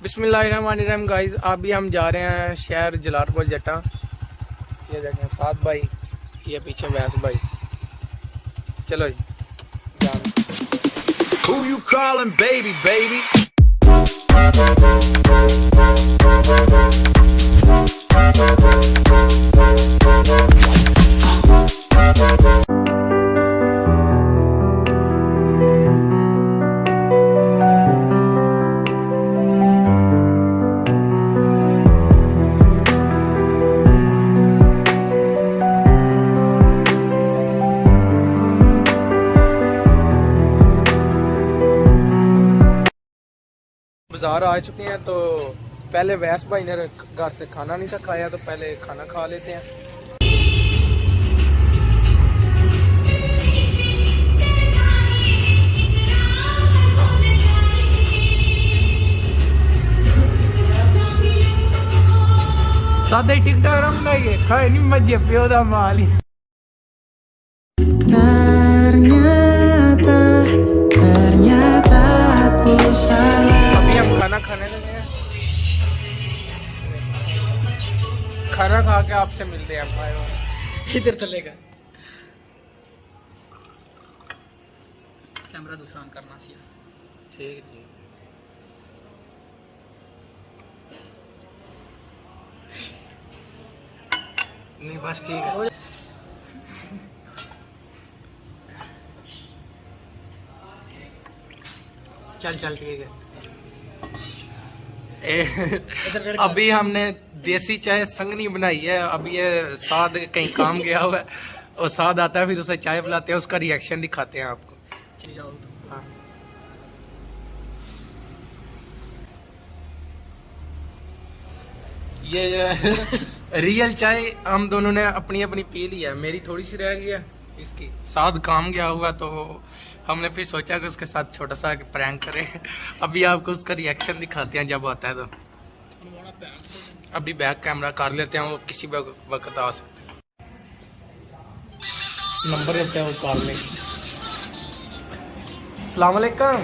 बिस्मिल्लाहिर्रहमानिर्रहीम गाइस, अभी हम जा रहे हैं शहर जलालपुर जट्टा। ये देखें साथ भाई, ये पीछे वैस भाई। चलो जी जान। Who you calling baby, baby? बाजार आ चुके हैं तो पहले वैस भाई ने घर से खाना नहीं था खाया, तो पहले खाना खा लेते हैं। सादा ही टिकटा बनाइए, खाए नहीं मजे प्यो दा माल ही। अभी हम खाना खाने लगे हैं, खाना खा के आपसे मिलते हैं भाई। इधर चलेगा कैमरा दूसरा ऑन करना चाहिए। ठीक ठीक। नहीं बस ठीक है। चल चल ठीक है। अभी हमने देसी चाय संगनी बनाई है। अभी ये साद कहीं काम गया हुआ है और साद आता है, फिर उसे चाय पिलाते हैं, उसका रिएक्शन दिखाते हैं आपको। चल जाओ। हाँ। ये रियल चाय हम दोनों ने अपनी अपनी पी ली है। मेरी थोड़ी सी रह गई है, इसकी साथ काम गया हुआ, तो हमने फिर सोचा कि उसके साथ छोटा सा प्रैंक करें। अभी आपको उसका रिएक्शन दिखाते हैं जब आता है। तो अभी बैक कैमरा कर लेते हैं, वो किसी वक्त आ सकते हैं। नंबर देते हैं वो कॉल में। अस्सलाम वालेकुम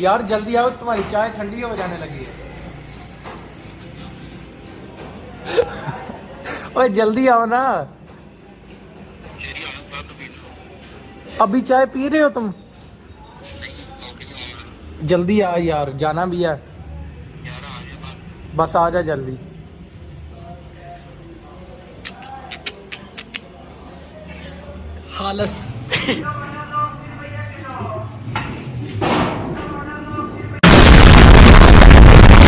यार, जल्दी आओ, तुम्हारी चाय ठंडी हो जाने लगी है। ओए जल्दी आओ ना, अभी चाय पी रहे हो तुम? जल्दी आ यार, जाना भी है। बस आ जा जल्दी। खालस